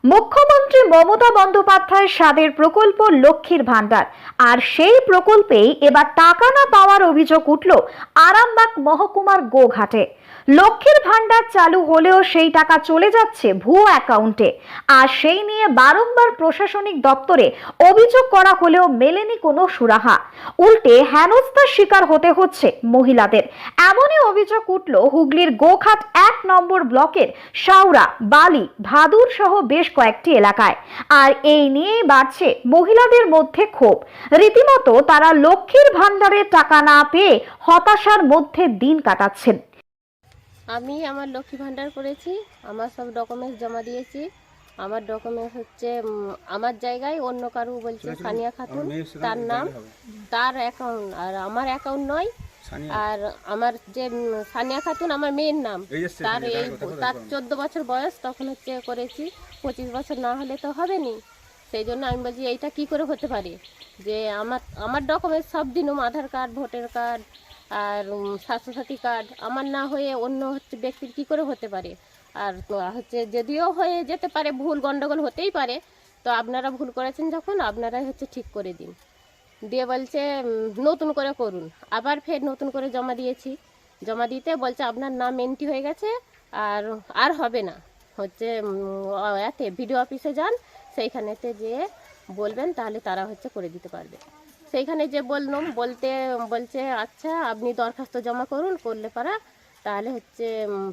মুখ্যমন্ত্রী মমতা বন্দ্যোপাধ্যায়ের স্বাদের প্রকল্প লক্ষ্মীর ভান্ডার, আর সেই প্রকল্পেই এবার টাকা না পাওয়ার অভিযোগ উঠল আরামবাগ মহকুমার গোঘাটে। লক্ষ্মীর ভান্ডার চালু হলেও সেই টাকা চলে যাচ্ছে ভুয়ো অ্যাকাউন্টে, আর সেই নিয়ে বারংবার প্রশাসনিক দপ্তরে অভিযোগ করা হলেও মেলেনি কোনো সুরাহা। উল্টে হেনস্থার শিকার হতে হচ্ছে মহিলাদের। এমনই অভিযোগ উঠল হুগলির গোঘাট ১ নম্বর ব্লকের শাওরা, বালি, ভাদুর সহ বেশ কয়েকটি এলাকায়। আর এই নিয়েই বাড়ছে মহিলাদের মধ্যে ক্ষোভ। রীতিমতো তারা লক্ষ্মীর ভান্ডারের টাকা না পেয়ে হতাশার মধ্যে দিন কাটাচ্ছেন। আমি আমার লক্ষ্মী ভান্ডার করেছি, আমার সব ডকুমেন্টস জমা দিয়েছি। আমার ডকুমেন্টস হচ্ছে আমার জায়গায় অন্য কারু বলছে সানিয়া খাতুন, তার নাম, তার অ্যাকাউন্ট, আর আমার অ্যাকাউন্ট নয়। আর আমার যে সানিয়া খাতুন আমার মেয়ের নাম, তার 14 বছর বয়স, তখন হচ্ছে করেছি। 25 বছর না হলে তো হবে নি। সেই জন্য আমি বলছি এইটা কি করে হতে পারে যে আমার ডকুমেন্টস সব দিনও আধার কার্ড, ভোটার কার্ড আর স্বাস্থ্যসাথী কার্ড আমার না হয়ে অন্য হচ্ছে ব্যক্তির কি করে হতে পারে। আর হচ্ছে যদিও হয়ে যেতে পারে, ভুল গন্ডগোল হতেই পারে, তো আপনারা ভুল করেছেন যখন আপনারাই হচ্ছে ঠিক করে দিন। দিয়ে বলছে নতুন করে করুন। আবার ফের নতুন করে জমা দিয়েছি। জমা দিতে বলছে আপনার নাম এন্ট্রি হয়ে গেছে, আর হবে না। হচ্ছে এতে ভিডিও অফিসে যান, সেইখানেতে যেয়ে বলবেন, তাহলে তারা হচ্ছে করে দিতে পারবে। সেইখানে যে বললাম, বলছে আচ্ছা আপনি দরখাস্ত জমা করুন, করলে পারা তাহলে হচ্ছে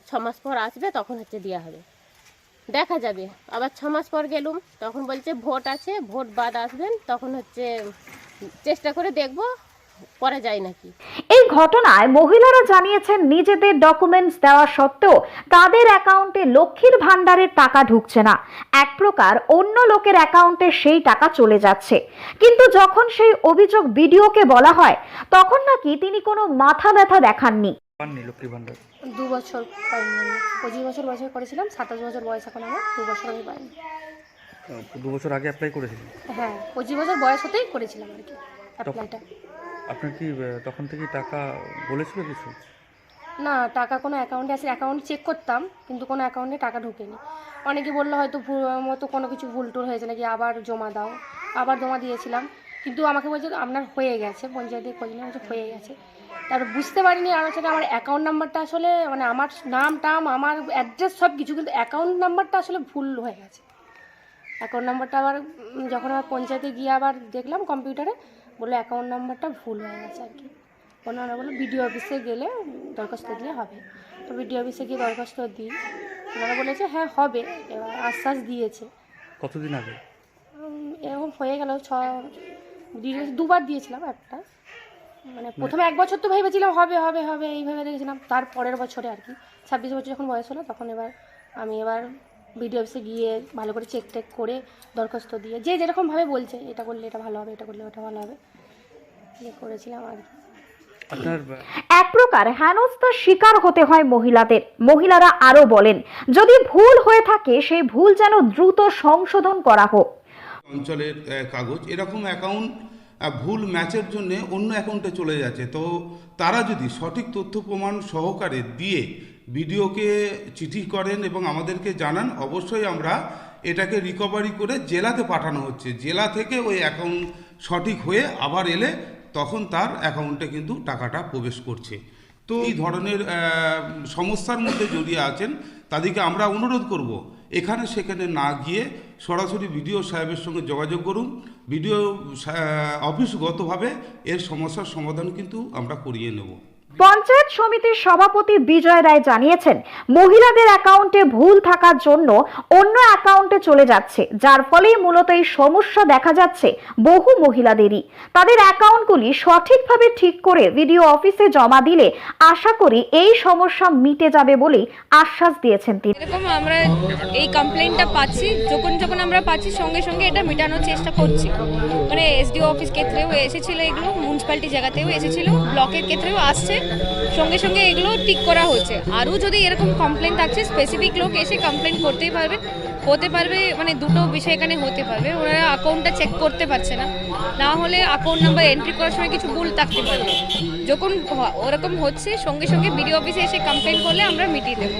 6 মাস পর আসবে, তখন হচ্ছে দেওয়া হবে, দেখা যাবে। আবার 6 মাস পর গেলুম, তখন বলছে ভোট আছে, ভোট বাদ আসবেন, তখন হচ্ছে চেষ্টা করে দেখব করা যায় নাকি। এই ঘটনায় মহিলারা জানিয়েছেন নিজেদের ডকুমেন্টস দেওয়া সত্ত্বেও তাদের অ্যাকাউন্টে লক্ষ্মীর ভান্ডারের টাকা ঢুকছে না। এক প্রকার অন্য লোকের অ্যাকাউন্টে সেই টাকা চলে যাচ্ছে। কিন্তু যখন সেই অভিযোগ বিডিওকে বলা হয়, তখন নাকি তিনি কোনো মাথা ব্যথা দেখাননি। লক্ষ্মীর ভান্ডার 2 বছর পাইনি আমি। 25 বছর বয়সে করেছিলাম, 27 বছর বয়স এখন আমার, 2 বছর আমি পাইনি। 2 বছর আগে অ্যাপ্লাই করেছিলেন? হ্যাঁ, 25 বছর বয়স হতেই করেছিলাম আর কি অ্যাপ্লাইটা। আপনার কি তখন থেকে টাকা বলেছিল কিছু? না, টাকা কোনো অ্যাকাউন্টে আছে, অ্যাকাউন্ট চেক করতাম কিন্তু কোনো অ্যাকাউন্টে টাকা ঢোকেনি। অনেকে বললো হয়তো মতো কোনো কিছু ভুল টুল হয়েছে নাকি, আবার জমা দাও। আবার জমা দিয়েছিলাম, কিন্তু আমাকে বলছে আপনার হয়ে গেছে, পঞ্চায়েতে খোঁজ নিয়ে বলছে হয়ে গেছে। তার বুঝতে পারিনি আর হচ্ছে আমার অ্যাকাউন্ট নাম্বারটা আসলে মানে আমার নাম টাম আমার অ্যাড্রেস সব কিছু, কিন্তু অ্যাকাউন্ট নাম্বারটা আসলে ভুল হয়ে গেছে। অ্যাকাউন্ট নাম্বারটা আবার যখন আমার পঞ্চায়েতে গিয়ে আবার দেখলাম কম্পিউটারে, বললো অ্যাকাউন্ট নাম্বারটা ভুল হয়ে গেছে আর কি। ওনারা বললো বিডিও অফিসে গেলে দরখাস্ত দিলে হবে। তো বিডিও অফিসে গিয়ে দরখাস্ত দিই, ওনারা বলেছে হ্যাঁ হবে, এবার আশ্বাস দিয়েছে। কতদিন আগে? এরকম হয়ে গেল 2বার দিয়েছিলাম একটা। মানে প্রথমে 1 বছর তো ভেবেছিলাম হবে হবে হবে এইভাবে দেখেছিলাম, তার পরের বছরে আর কি 26 বছর যখন বয়স হলো, তখন আমি বিডিও অফিসে গিয়ে ভালো করে চেক টেক করে দরখাস্ত দিয়ে, যে যেরকমভাবে বলছে এটা করলে এটা ভালো হবে, এটা করলে ওটা ভালো হবে, করেছিলাম আর কি। এক প্রকার হেনস্থার শিকার হতে হয় মহিলাদের। মহিলারা আরো বলেন, যদি ভুল হয়ে থাকে সেই ভুল যেন দ্রুত সংশোধন করা হোক। অঞ্চলের কাগজ এরকম অ্যাকাউন্ট ভুল ম্যাচের জন্য অন্য অ্যাকাউন্টে চলে যাচ্ছে, তো তারা যদি সঠিক তথ্য প্রমাণ সহকারে দিয়ে ভিডিওকে চিঠি করেন এবং আমাদেরকে জানান, অবশ্যই আমরা এটাকে রিকভারি করে জেলাতে পাঠানো হচ্ছে। জেলা থেকে ওই অ্যাকাউন্ট সঠিক হয়ে আবার এলে তখন তার অ্যাকাউন্টে কিন্তু টাকাটা প্রবেশ করছে। তো এই ধরনের সমস্যার মধ্যে জড়িয়ে আছেন তাদেরকে আমরা অনুরোধ করব, এখানে সেখানে না গিয়ে সরাসরি বিডিও সাহেবের সঙ্গে যোগাযোগ করুন। বিডিও অফিসগতভাবে এর সমস্যার সমাধান কিন্তু আমরা করিয়ে নেব। পঞ্চায়েত সমিতির সভাপতি বিজয় রায় জানিয়েছেন, মহিলাদের অ্যাকাউন্টে ভুল থাকার জন্য অন্য অ্যাকাউন্টে চলে যাচ্ছে, যার ফলেই মূলত এই সমস্যা দেখা যাচ্ছে বহু মহিলাদেরই। তাদের অ্যাকাউন্টগুলি সঠিকভাবে ঠিক করে ভিডিও অফিসে জমা দিলে আশা করি এই সমস্যা মিটে যাবে বলেই আশ্বাস দিয়েছেন তিনি। এরকম আমরা এই কমপ্লেইনটা পাচ্ছি, যখন আমরা পাচ্ছি সঙ্গে সঙ্গে এটা মেটানোর চেষ্টা করছি। মানে এসডিও অফিস ক্ষেত্রেও এসেছিল এগুলো, মিউনিসিপ্যালিটি জায়গাতেও এসেছিল, ব্লকের ক্ষেত্রেও আসছে, সঙ্গে সঙ্গে এগুলো ঠিক করা হচ্ছে। আরও যদি এরকম কমপ্লেন থাকছে, স্পেসিফিক লোক এসে কমপ্লেন করতেই পারবে, হতে পারবে। মানে দুটো বিষয় এখানে হতে পারবে, ওনারা অ্যাকাউন্টটা চেক করতে পারছে না, না হলে অ্যাকাউন্ট নাম্বার এন্ট্রি করার সময় কিছু ভুল থাকতে পারবে। যখন ওরকম হচ্ছে সঙ্গে সঙ্গে বিডিও অফিসে এসে কমপ্লেন করলে আমরা মিটিয়ে দেবো।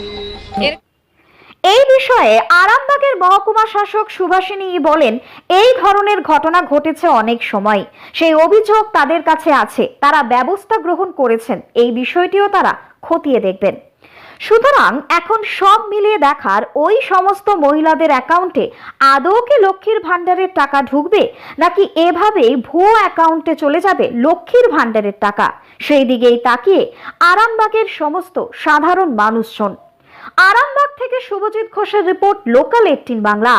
এই বিষয়ে আরামবাগের মহকুমা শাসক সুভাষিনী বলেন, এই ধরনের ঘটনা ঘটেছে অনেক সময়, সেই অভিযোগ তাদের কাছে আছে, তারা ব্যবস্থা গ্রহণ করেছেন, এই বিষয়টিও তারা খতিয়ে দেখবেন। সুতরাং এখন সব মিলিয়ে দেখার ওই সমস্ত মহিলাদের অ্যাকাউন্টে আদৌ কি লক্ষ্মীর ভান্ডারের টাকা ঢুকবে, নাকি এভাবেই ভুয়ো অ্যাকাউন্টে চলে যাবে লক্ষ্মীর ভান্ডারের টাকা, সেই দিকেই তাকিয়ে আরামবাগের সমস্ত সাধারণ মানুষজন। আরামবাগ থেকে শুভজিৎ ঘোষের রিপোর্ট, লোকাল 18 বাংলা।